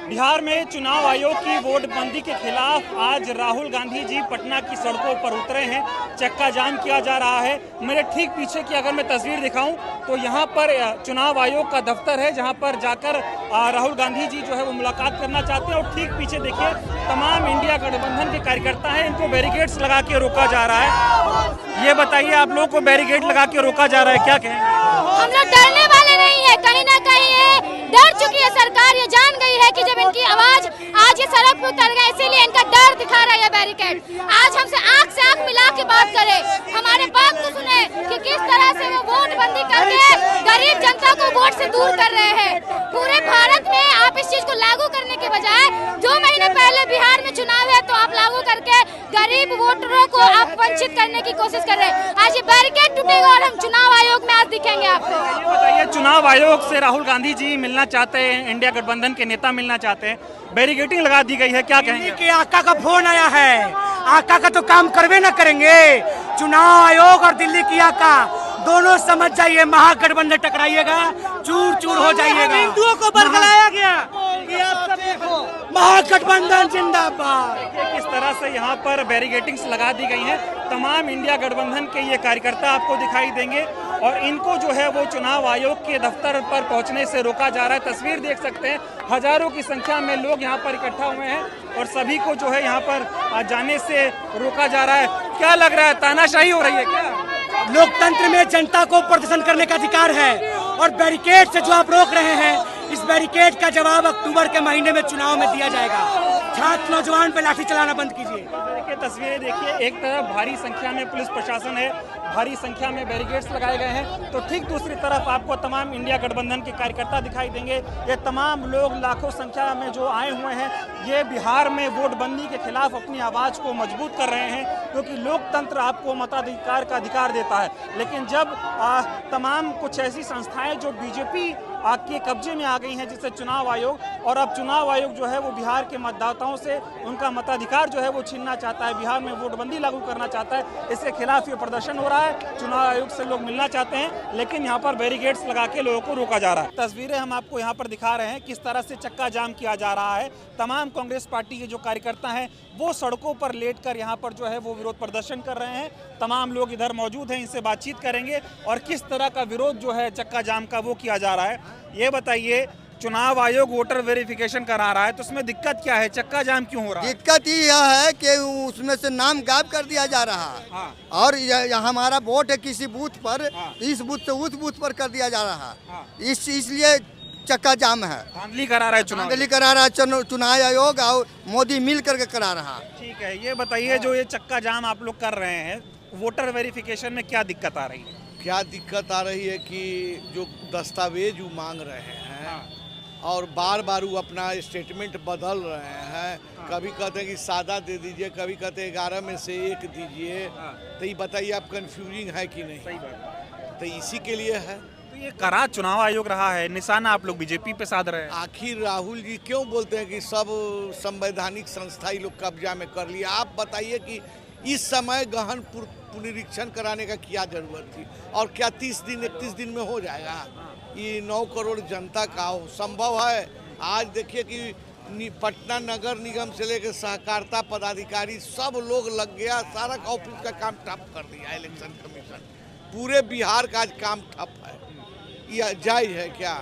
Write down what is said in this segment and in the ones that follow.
बिहार में चुनाव आयोग की वोटबंदी के खिलाफ आज राहुल गांधी जी पटना की सड़कों पर उतरे हैं। चक्का जाम किया जा रहा है। मेरे ठीक पीछे की अगर मैं तस्वीर दिखाऊं तो यहाँ पर चुनाव आयोग का दफ्तर है, जहाँ पर जाकर राहुल गांधी जी जो है वो मुलाकात करना चाहते हैं। और ठीक पीछे देखिए तमाम इंडिया गठबंधन के कार्यकर्ता हैं, इनको बैरिकेड्स लगा के रोका जा रहा है। ये बताइए, आप लोगों को बैरिकेड लगा के रोका जा रहा है, क्या कहेंगे? हम लोग डरने वाले नहीं है, कहीं ना कहीं डर चुकी है सरकार। ये जान गई है कि जब इनकी आवाज आज ये सड़क पे उतर गए, इसीलिए इनका डर दिखा रहा है बैरिकेड। आज हमसे आंख से आंख मिला के बात करे, हमारे बात को सुने कि किस तरह से वो वोट बंदी करके गरीब जनता को वोट से दूर कर रहे हैं। पूरे भारत में आप इस चीज को लागू करने के बजाय 2 महीने पहले बिहार में चुनाव है तो आप लागू करके गरीब वोटरों को आप वंचित करने की कोशिश कर रहे हैं। आज ये बैरिकेड टूटेगा और हम चुनाव आयोग में आज दिखेंगे आपको। बताइए, चुनाव आयोग से राहुल गांधी जी मिलना चाहते हैं, इंडिया गठबंधन के नेता मिलना चाहते हैं, बैरिकेडिंग लगा दी गई है, क्या कहेंगे? कि आका का फोन आया है, आका का तो काम करवे न करेंगे। चुनाव आयोग और दिल्ली की आका दोनों समझ जाइए, महागठबंधन टकराइएगा, चूर चूर हो जाइएगा। हिंदुओं को बरगलाया गया, आप सब देखो, महागठबंधन जिंदाबाद। किस तरह से यहाँ पर बैरिकेडिंग्स लगा दी गई हैं। तमाम इंडिया गठबंधन के ये कार्यकर्ता आपको दिखाई देंगे और इनको जो है वो चुनाव आयोग के दफ्तर पर पहुंचने से रोका जा रहा है। तस्वीर देख सकते हैं, हजारों की संख्या में लोग यहाँ पर इकट्ठा हुए हैं और सभी को जो है यहाँ पर जाने से रोका जा रहा है। क्या लग रहा है, तानाशाही हो रही है क्या? लोकतंत्र में जनता को प्रदर्शन करने का अधिकार है और बैरिकेड से जो आप रोक रहे हैं, इस बैरिकेड का जवाब अक्टूबर के महीने में चुनाव में दिया जाएगा। छात्र नौजवान पे लाठी चलाना बंद कीजिए। देखिए तस्वीरें देखिए, एक तरफ भारी संख्या में पुलिस प्रशासन है, भारी संख्या में बैरिकेड्स लगाए गए हैं, तो ठीक दूसरी तरफ आपको तमाम इंडिया गठबंधन के कार्यकर्ता दिखाई देंगे। ये तमाम लोग लाखों संख्या में जो आए हुए हैं, ये बिहार में वोटबंदी के खिलाफ अपनी आवाज़ को मजबूत कर रहे हैं, क्योंकि लोकतंत्र आपको मताधिकार का अधिकार देता है। लेकिन जब तमाम कुछ ऐसी संस्थाएं जो बीजेपी के कब्जे में आ गई हैं, जिससे चुनाव आयोग, और अब चुनाव आयोग जो है वो बिहार के मतदाताओं से उनका मताधिकार जो है वो छीनना चाहता है, बिहार में वोटबंदी लागू करना चाहता है, इसके खिलाफ ये प्रदर्शन हो रहा है। चुनाव आयोग से लोग मिलना चाहते हैं, लेकिन यहाँ पर बैरिकेड्स लगा के लोगों को रोका जा रहा है। तस्वीरें हम आपको यहाँ पर दिखा रहे हैं, किस तरह से चक्का जाम किया जा रहा है। तमाम कांग्रेस पार्टी के जो कार्यकर्ता हैं वो सड़कों पर लेटकर यहाँ पर जो है वो विरोध प्रदर्शन कर रहे हैं। तमाम लोग इधर मौजूद हैं, इनसे बातचीत करेंगे और किस तरह का विरोध जो है चक्का जाम का वो किया जा रहा है। ये बताइए, चुनाव आयोग वोटर वेरिफिकेशन करा रहा है तो उसमें दिक्कत क्या है, चक्का जाम क्यों हो रहा है? दिक्कत यह है कि उसमें से नाम गायब कर दिया जा रहा है। हाँ। और हमारा वोट है किसी बूथ पर, हाँ। इस बूथ से उस बूथ पर कर दिया जा रहा है। हाँ। इसलिए चक्का जाम है, धांधली करा रहा है चुनाव, धांधली करा रहा है चुनाव आयोग और मोदी मिल करके करा रहा है। ठीक है, ये बताइए, जो ये चक्का जाम आप लोग कर रहे हैं, वोटर वेरिफिकेशन में क्या दिक्कत आ रही है? क्या दिक्कत आ रही है कि जो दस्तावेज वो मांग रहे हैं और बार बार वो अपना स्टेटमेंट बदल रहे हैं। कभी कहते हैं कि सादा दे दीजिए, कभी कहते हैं 11 में से 1 दीजिए। तो ये बताइए, आप कंफ्यूजिंग है कि नहीं? सही बात। तो इसी के लिए है। तो ये करा चुनाव आयोग रहा है, निशाना आप लोग बीजेपी पे साध रहे हैं। आखिर राहुल जी क्यों बोलते हैं कि सब संवैधानिक संस्था ही लोग कब्जा में कर लिया? आप बताइए कि इस समय गहन पुनरीक्षण कराने का क्या जरूरत थी? और क्या 30 दिन 31 दिन में हो जाएगा? ये 9 करोड़ जनता का संभव है? आज देखिए कि पटना नगर निगम से लेकर सहकारिता पदाधिकारी सब लोग लग गया, सारा ऑफिस का काम ठप कर दिया इलेक्शन कमीशन। पूरे बिहार का आज काम ठप है। यह जायज है क्या?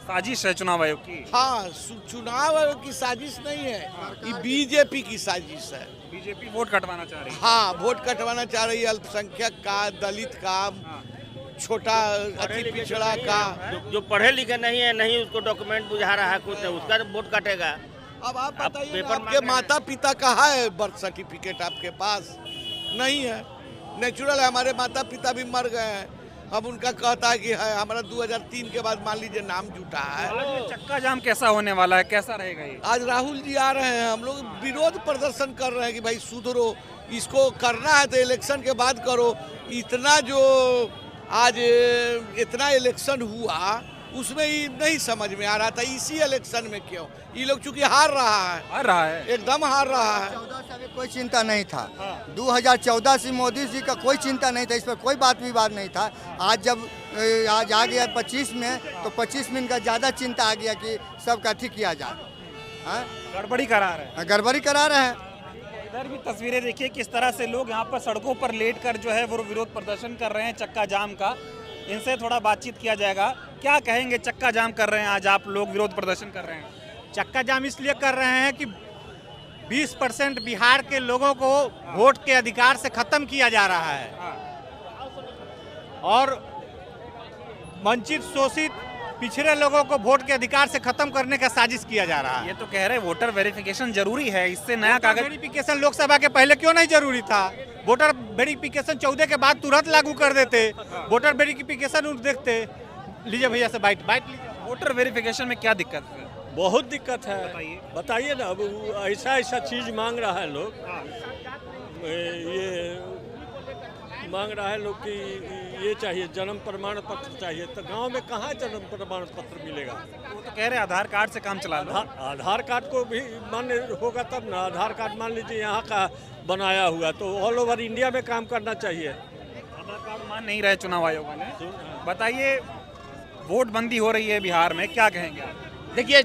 साजिश है चुनाव आयोग की? हाँ, चुनाव आयोग की साजिश नहीं है, ये बीजेपी की साजिश है। बीजेपी वोट कटवाना चाह रही है। हाँ, वोट कटवाना चाह रही है, अल्पसंख्यक का, दलित का, छोटा अति पिछड़ा का। जो पढ़े लिखे नहीं है, नहीं उसको डॉक्यूमेंट बुझा रहा है कुछ, उसका वोट कटेगा। अब आप बताइए, पेपर आपके माता पिता कहाँ है? बर्थ सर्टिफिकेट आपके पास नहीं है। नेचुरल है, हमारे माता पिता भी मर गए हैं, अब उनका कहता है कि है हमारा 2003 के बाद मान लीजिए नाम जुटा है। आज चक्का जाम कैसा होने वाला है, कैसा रहेगा ये? आज राहुल जी आ रहे हैं, हम लोग विरोध प्रदर्शन कर रहे हैं कि भाई सुधरो, इसको करना है तो इलेक्शन के बाद करो। इतना जो आज इतना इलेक्शन हुआ उसमें ही नहीं समझ में आ रहा था, इसी इलेक्शन में क्यों ये लोग चूंकि हार रहा है, एकदम हार रहा है। 2014 से भी कोई चिंता नहीं था। 2014 से मोदी जी का कोई चिंता नहीं था, इस पर कोई बात विवाद नहीं था। आज जब आज आ गया 25 में, तो 25 में इनका ज़्यादा चिंता आ गया कि सबका ठीक किया जाए। हाँ, गड़बड़ी करा रहे हैं। गड़बड़ी करा रहे हैं। इधर भी तस्वीरें देखिए किस तरह से लोग यहाँ पर सड़कों पर लेट कर जो है वो विरोध प्रदर्शन कर रहे हैं चक्का जाम का। इनसे थोड़ा बातचीत किया जाएगा। क्या कहेंगे, चक्का जाम कर रहे हैं आज आप लोग, विरोध प्रदर्शन कर रहे हैं? चक्का जाम इसलिए कर रहे हैं कि 20% बिहार के लोगों को वोट के अधिकार से खत्म किया जा रहा है और वंचित, शोषित, पिछड़े लोगों को वोट के अधिकार से खत्म करने का साजिश किया जा रहा है। ये तो कह रहे हैं वोटर वेरिफिकेशन जरूरी है, इससे नया कागज। वेरिफिकेशन लोकसभा के पहले क्यों नहीं जरूरी था? वोटर वेरिफिकेशन 14 के बाद तुरंत लागू कर देते। वोटर वेरिफिकेशन देखते। लीजिए भैया से बाइट लीजिए। वोटर वेरिफिकेशन में क्या दिक्कत है? बहुत दिक्कत है। बताइए ना, अब ऐसा ऐसा चीज मांग रहा है लोग। ये मांग रहा है लोग कि ये चाहिए, जन्म प्रमाण पत्र चाहिए। तो गांव में कहाँ जन्म प्रमाण पत्र मिलेगा? वो तो कह रहे हैं आधार कार्ड से काम चला लो। आधार कार्ड को भी मान्य होगा तब ना। आधार कार्ड मान लीजिए यहाँ का बनाया हुआ, तो ऑल ओवर इंडिया में काम करना चाहिए। आधार कार्ड मान नहीं रहे चुनाव आयोग वाले। बताइए, वोट बंदी हो रही है बिहार में, क्या कहेंगे आप? देखिए,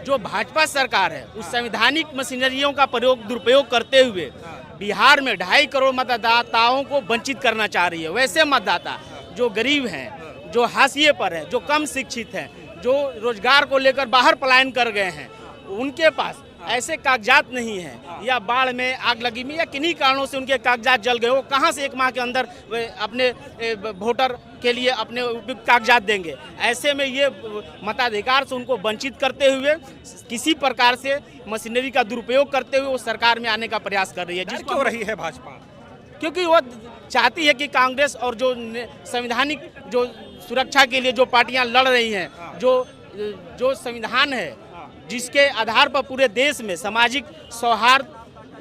जो भाजपा सरकार है उस संवैधानिक मशीनरियों का दुरुपयोग करते हुए बिहार में 2.5 करोड़ मतदाताओं को वंचित करना चाह रही है। वैसे मतदाता जो गरीब हैं, जो हाशिए पर हैं, जो कम शिक्षित हैं, जो रोजगार को लेकर बाहर पलायन कर गए हैं, उनके पास ऐसे कागजात नहीं हैं, या बाढ़ में, आग लगी में, या किन्हीं कारणों से उनके कागजात जल गए, वो कहाँ से 1 माह के अंदर अपने वोटर के लिए अपने कागजात देंगे? ऐसे में ये मताधिकार से उनको वंचित करते हुए, किसी प्रकार से मशीनरी का दुरुपयोग करते हुए वो सरकार में आने का प्रयास कर रही है। जिसको हो रही है भाजपा, क्योंकि वो चाहती है कि कांग्रेस और जो संवैधानिक जो सुरक्षा के लिए जो पार्टियां लड़ रही हैं, जो संविधान है जिसके आधार पर पूरे देश में सामाजिक सौहार्द,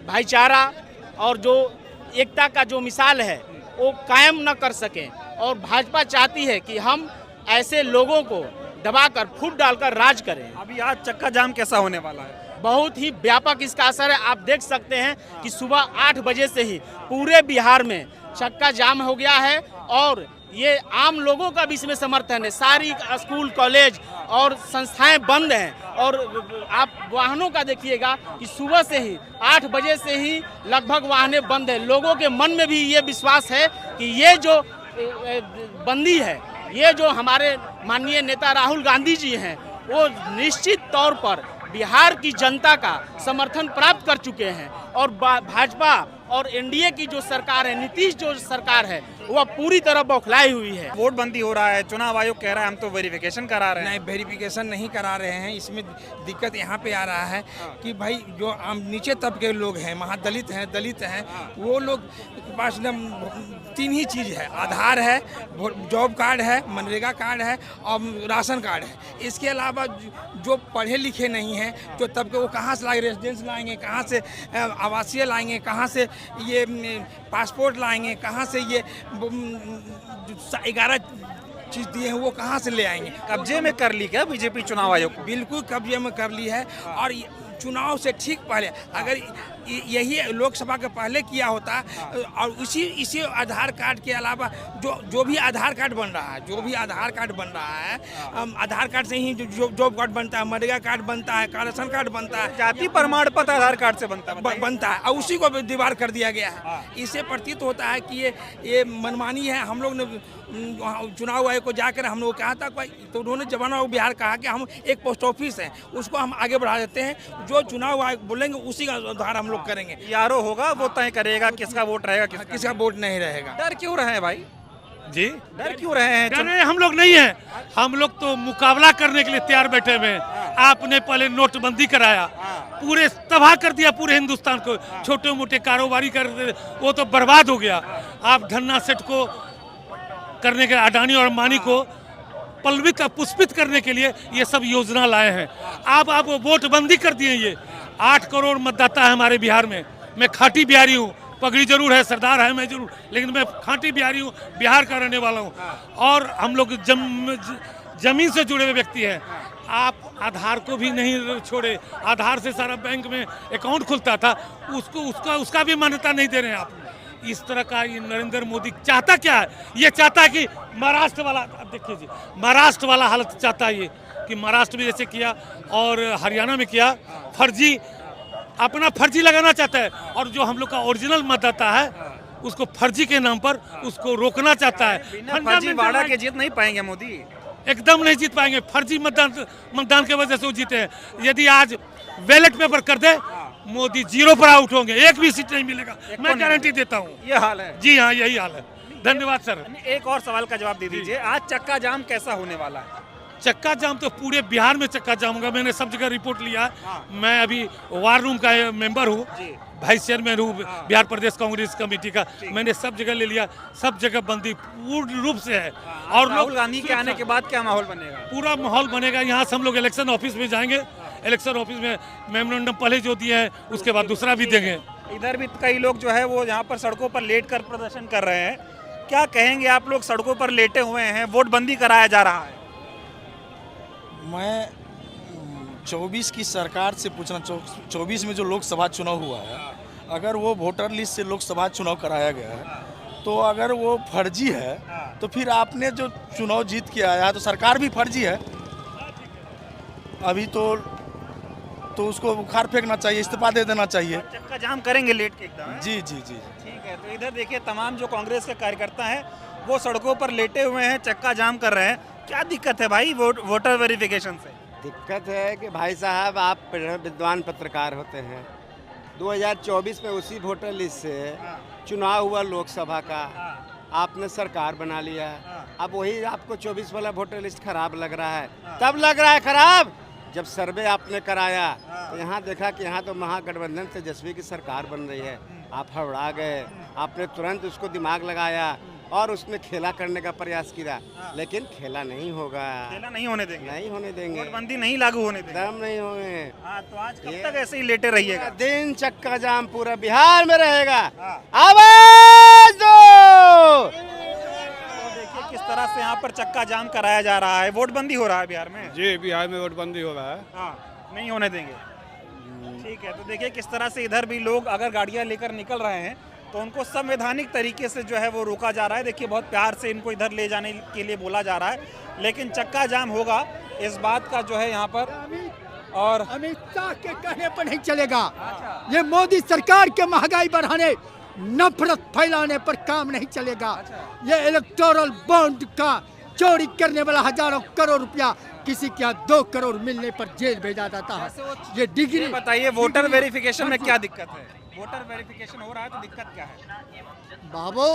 भाईचारा और जो एकता का जो मिसाल है वो कायम न कर सकें। और भाजपा चाहती है कि हम ऐसे लोगों को दबाकर, फूट डालकर राज करें। अभी आज चक्का जाम कैसा होने वाला है? बहुत ही व्यापक इसका असर है। आप देख सकते हैं कि सुबह 8 बजे से ही पूरे बिहार में चक्का जाम हो गया है और ये आम लोगों का भी इसमें समर्थन है। सारी स्कूल, कॉलेज और संस्थाएं बंद हैं और आप वाहनों का देखिएगा कि सुबह से ही 8 बजे से ही लगभग वाहनें बंद हैं। लोगों के मन में भी ये विश्वास है कि ये जो बंदी है, ये जो हमारे माननीय नेता राहुल गांधी जी हैं, वो निश्चित तौर पर बिहार की जनता का समर्थन प्राप्त कर चुके हैं और भाजपा और एनडीए की जो सरकार है, नीतीश जो सरकार है, वह पूरी तरह बौखलाई हुई है। वोट बंदी हो रहा है, चुनाव आयोग कह रहा है हम तो वेरिफिकेशन करा रहे हैं। नहीं, वेरिफिकेशन नहीं करा रहे हैं। इसमें दिक्कत यहाँ पे आ रहा है कि भाई जो आम नीचे तबके के लोग हैं, महादलित हैं, दलित हैं, वो लोग के पास न 3 ही चीज़ है। आधार है, जॉब कार्ड है, मनरेगा कार्ड है और राशन कार्ड है। इसके अलावा जो पढ़े लिखे नहीं हैं, जो तबके, वो कहाँ से लाएंगे? रेजिडेंस लाएंगे कहाँ से? आवासीय लाएंगे कहाँ से? ये पासपोर्ट लाएंगे कहाँ से? ये 11 चीज़ दिए हैं वो कहाँ से ले आएंगे? कब्जे में कर ली क्या बीजेपी चुनाव आयोग को? बिल्कुल कब्जे में कर ली है। और चुनाव से ठीक पहले अगर यही लोकसभा के पहले किया होता और इसी आधार कार्ड के अलावा जो भी आधार कार्ड बन रहा है, आधार कार्ड से ही जो जॉब कार्ड बनता है, मनरेगा कार्ड बनता है, राशन कार्ड बनता है, जाति प्रमाण पत्र आधार कार्ड से बनता है और उसी को दीवार कर दिया गया है। इससे प्रतीत होता है कि ये मनमानी है। हम लोग ने चुनाव आयोग को जाकर हम लोग कहा था, तो उन्होंने जवाना बिहार कहा कि हम एक पोस्ट ऑफिस है, उसको हम आगे बढ़ा देते हैं। जो चुनाव आयोग बोलेंगे उसी का आधार हम लोग करेंगे। यारो होगा, वो तय करेगा किसका वोट रहेगा, किसका वोट नहीं रहेगा। डर क्यों रहे हैं भाई जी? डर क्यों रहे हैं? डर हम लोग नहीं है। हम लोग तो मुकाबला करने के लिए तैयार बैठे हुए हैं। आपने पहले नोटबंदी कराया, पूरे तबाह कर दिया पूरे हिंदुस्तान को। छोटे मोटे कारोबारी कर, वो तो बर्बाद हो गया। आप धन्ना सेठ को करने के, अडानी और अंबानी को पल्वित पुष्पित करने के लिए ये सब योजना लाए हैं। आप वोट बंदी कर दिए। ये 8 करोड़ मतदाता है हमारे बिहार में। मैं खाटी बिहारी हूँ, पगड़ी जरूर है, सरदार है मैं जरूर, लेकिन मैं खाटी बिहारी हूँ, बिहार का रहने वाला हूँ। और हम लोग जमीन से जुड़े हुए व्यक्ति हैं। आप आधार को भी नहीं छोड़े। आधार से सारा बैंक में अकाउंट खुलता था, उसका भी मान्यता नहीं दे रहे हैं आप। इस तरह का ये नरेंद्र मोदी चाहता क्या है? ये चाहता है कि महाराष्ट्र वाला, देखिए जी, महाराष्ट्र वाला हालत चाहता है ये कि महाराष्ट्र में जैसे किया और हरियाणा में किया, फर्जी अपना फर्जी लगाना चाहता है। और जो हम लोग का ओरिजिनल मतदाता है उसको फर्जी के नाम पर उसको रोकना चाहता है। फर्जी वाड़ा के जीत नहीं पाएंगे मोदी, एकदम नहीं जीत पाएंगे। फर्जी मतदान की वजह से वो जीते हैं। यदि आज बैलेट पेपर कर दे, मोदी 0 पर आउट होंगे, एक भी सीट नहीं मिलेगा, मैं गारंटी देता हूँ। ये हाल है जी हाँ, यही हाल है। धन्यवाद सर। एक और सवाल का जवाब दे दीजिए, आज चक्का जाम कैसा होने वाला है? चक्का जाम तो पूरे बिहार में चक्का जाम होगा। मैंने सब जगह रिपोर्ट लिया है। मैं अभी वार रूम का मेंबर हूँ, वाइस चेयरमैन हूँ बिहार प्रदेश कांग्रेस कमेटी का। मैंने सब जगह ले लिया, सब जगह बंदी पूर्ण रूप से है। और राहुल गांधी के आने के बाद क्या माहौल बनेगा? पूरा माहौल बनेगा। यहाँ से हम लोग इलेक्शन ऑफिस में जाएंगे, इलेक्शन ऑफिस में मेमोरेंडम पहले जो दिए हैं उसके बाद दूसरा भी देंगे। इधर भी कई लोग जो है वो यहाँ पर सड़कों पर लेट कर प्रदर्शन कर रहे हैं। क्या कहेंगे आप लोग सड़कों पर लेटे हुए हैं, वोट बंदी कराया जा रहा है? मैं 24 की सरकार से पूछना, 24 में जो लोकसभा चुनाव हुआ है, अगर वो वोटर लिस्ट से लोकसभा चुनाव कराया गया है तो अगर वो फर्जी है तो फिर आपने जो चुनाव जीत के आया है तो सरकार भी फर्जी है। अभी तो उसको उखाड़ फेंकना चाहिए, इस्तीफा दे देना चाहिए। चक्का जाम करेंगे लेट के एकदम? जी जी जी ठीक है। तो इधर देखिए तमाम जो कांग्रेस के कार्यकर्ता हैं वो सड़कों पर लेटे हुए हैं, चक्का जाम कर रहे हैं। क्या दिक्कत है भाई वोटर वेरिफिकेशन से? दिक्कत है कि भाई साहब आप विद्वान पत्रकार होते हैं। 2024 में उसी वोटर लिस्ट से चुनाव हुआ लोकसभा का, आपने सरकार बना लिया। अब वही आपको 24 वाला वोटर लिस्ट खराब लग रहा है। तब लग रहा है खराब जब सर्वे आपने कराया तो यहाँ देखा कि यहाँ तो महागठबंधन तेजस्वी की सरकार बन रही है। आप हड़बड़ा गए, आपने तुरंत उसको दिमाग लगाया और उसमें खेला करने का प्रयास किया, लेकिन खेला नहीं होगा। खेला नहीं होने देंगे? नहीं होने देंगे। नोटबंदी नहीं लागू होने देंगे? दम नहीं होंगे। तो आज कब तक ऐसे ही लेटे रहिएगा? दिन चक्का जाम पूरा बिहार में रहेगा। आवाज दो। तो देखिए किस तरह से यहाँ पर चक्का जाम कराया जा रहा है। वोट बंदी हो रहा है बिहार में? जी, बिहार में वोट बंदी हो रहा है। हाँ, नहीं होने देंगे। ठीक है। तो देखिए किस तरह से इधर भी लोग अगर गाड़ियाँ लेकर निकल रहे हैं तो उनको संवैधानिक तरीके से जो है वो रोका जा रहा है। देखिए बहुत प्यार से इनको इधर ले जाने के लिए बोला जा रहा है, लेकिन चक्का जाम होगा इस बात का जो है यहाँ पर। और अमित शाह के कहने पर नहीं चलेगा। ये मोदी सरकार के महंगाई बढ़ाने, नफरत फैलाने पर काम नहीं चलेगा। ये इलेक्टोरल बॉन्ड का चोरी करने वाला हजारों करोड़ रुपया किसी के 2 करोड़ मिलने पर जेल भेजा जाता है। ये डिग्री बताइए, वोटर वेरिफिकेशन में क्या दिक्कत है? वोटर वेरिफिकेशन हो रहा है तो दिक्कत क्या है? बाबू,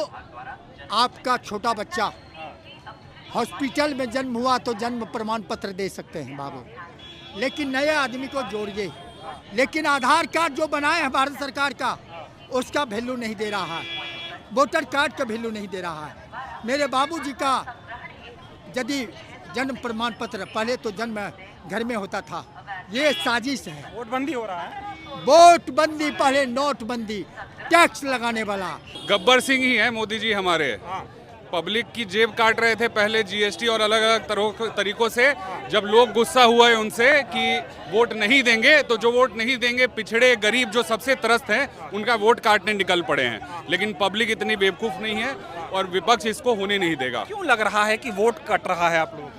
आपका छोटा बच्चा हॉस्पिटल में जन्म हुआ तो जन्म प्रमाण पत्र दे सकते हैं बाबू, लेकिन नए आदमी को जोड़िए। लेकिन आधार कार्ड जो बनाए हैं भारत सरकार का, उसका वैल्यू नहीं दे रहा है, वोटर कार्ड का वैल्यू नहीं दे रहा है। मेरे बाबूजी का यदि जन्म प्रमाण पत्र पहले तो जन्म घर में होता था, ये साजिश है। वोट बंदी हो रहा है। वोट बंदी, पहले नोटबंदी, टैक्स लगाने वाला गब्बर सिंह ही है मोदी जी हमारे। पब्लिक की जेब काट रहे थे पहले जीएसटी और अलग अलग तरीकों से। जब लोग गुस्सा हुआ है उनसे कि वोट नहीं देंगे, तो जो वोट नहीं देंगे पिछड़े गरीब जो सबसे त्रस्त हैं उनका वोट काटने निकल पड़े हैं। लेकिन पब्लिक इतनी बेवकूफ़ नहीं है और विपक्ष इसको होने नहीं देगा। क्यों लग रहा है कि वोट कट रहा है आप लोग?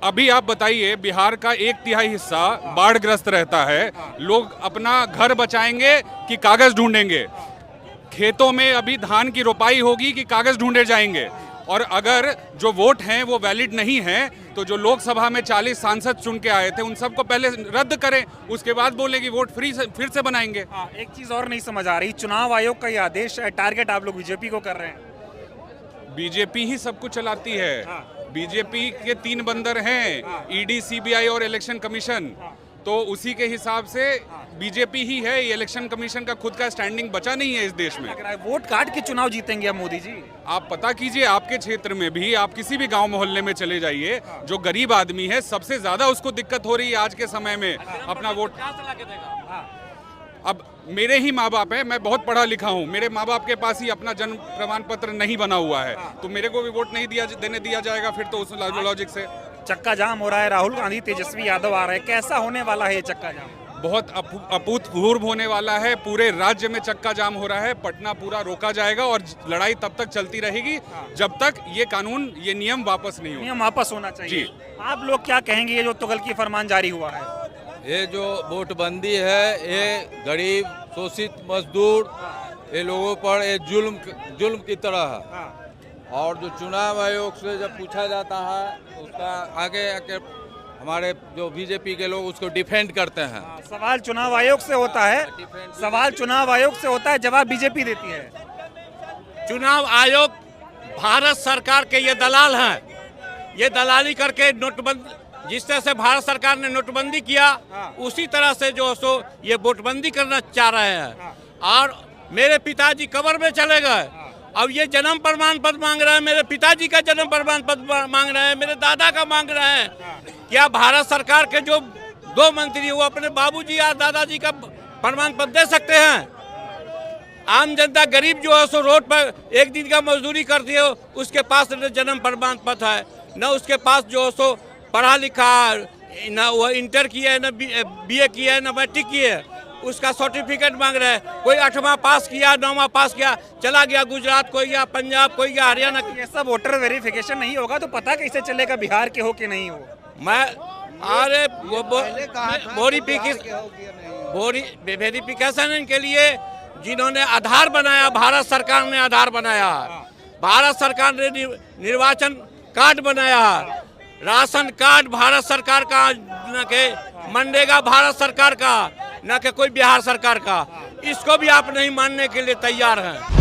अभी आप बताइए, बिहार का 1/3 हिस्सा बाढ़ग्रस्त रहता है। लोग अपना घर बचाएंगे कि कागज ढूंढेंगे? खेतों में अभी धान की रोपाई होगी कि कागज ढूंढे जाएंगे? और अगर जो वोट हैं वो वैलिड नहीं हैं तो जो लोकसभा में 40 सांसद चुन के आए थे उन सबको पहले रद्द करें, उसके बाद बोले कि वोट फिर से बनाएंगे। एक चीज़ और नहीं समझ आ रही, चुनाव आयोग का ये आदेश टारगेट आप लोग बीजेपी को कर रहे हैं। बीजेपी ही सब कुछ चलाती है। बीजेपी के 3 बंदर हैं, ईडी, सीबीआई और इलेक्शन कमीशन। तो उसी के हिसाब से बीजेपी ही है। इलेक्शन कमीशन का खुद का स्टैंडिंग बचा नहीं है इस देश में। वोट काट के चुनाव जीतेंगे अब मोदी जी? आप पता कीजिए, आपके क्षेत्र में भी आप किसी भी गांव मोहल्ले में चले जाइए, जो गरीब आदमी है सबसे ज्यादा उसको दिक्कत हो रही है आज के समय में अपना वोट। अब मेरे ही माँ बाप है, मैं बहुत पढ़ा लिखा हूँ, मेरे माँ बाप के पास ही अपना जन्म प्रमाण पत्र नहीं बना हुआ है, तो मेरे को भी वोट नहीं देने दिया जाएगा फिर तो उस लॉजिक से। चक्का जाम हो रहा है, राहुल गांधी, तेजस्वी यादव आ रहे हैं, कैसा होने वाला है ये चक्का जाम? बहुत अभूतपूर्व होने वाला है। पूरे राज्य में चक्का जाम हो रहा है, पटना पूरा रोका जाएगा और लड़ाई तब तक चलती रहेगी जब तक ये कानून, ये नियम वापस नहीं हो। नियम वापस होना चाहिए। आप लोग क्या कहेंगे, ये जो तुगलकी फरमान जारी हुआ है? ये जो वोटबंदी है, ये गरीब शोषित मजदूर, ये लोगों पर ये जुल्म की तरह है। और जो चुनाव आयोग से जब पूछा जाता है उसका आगे आके हमारे जो बीजेपी के लोग उसको डिफेंड करते हैं। सवाल चुनाव आयोग से होता है, सवाल चुनाव आयोग से होता है, जवाब बीजेपी देती है। चुनाव आयोग भारत सरकार के ये दलाल हैं। ये दलाली करके नोटबंदी, जिस तरह से भारत सरकार ने नोटबंदी किया उसी तरह से जो सो ये वोटबंदी करना चाह रहे हैं। और मेरे पिताजी कब्र में चले गए, अब ये जन्म प्रमाण पत्र मांग रहे हैं। मेरे पिताजी का जन्म प्रमाण पत्र मांग रहे हैं, मेरे दादा का मांग रहे हैं। क्या भारत सरकार के जो 2 मंत्री वो अपने बाबूजी या दादाजी का प्रमाण पत्र दे सकते हैं? आम जनता गरीब जो है सो रोड पर एक दिन का मजदूरी करती है, उसके पास न जन्म प्रमाण पत्र है, न उसके पास जो है सो पढ़ा लिखा, न वो इंटर किया है, न BA किया है, न मैट्रिक किया है। उसका सर्टिफिकेट मांग रहे हैं। कोई 8वां पास किया, 9वां पास किया, चला गया गुजरात, कोई गया पंजाब, कोई गया हरियाणा। ये सब वोटर वेरिफिकेशन नहीं होगा तो पता कैसे चलेगा बिहार के हो कि नहीं हो? मैं अरे वेरिफिकेशन के लिए जिन्होंने आधार बनाया, भारत सरकार ने आधार बनाया, भारत सरकार ने निर्वाचन कार्ड बनाया, राशन कार्ड भारत सरकार का, न के मनरेगा भारत सरकार का, न कि कोई बिहार सरकार का। इसको भी आप नहीं मानने के लिए तैयार हैं।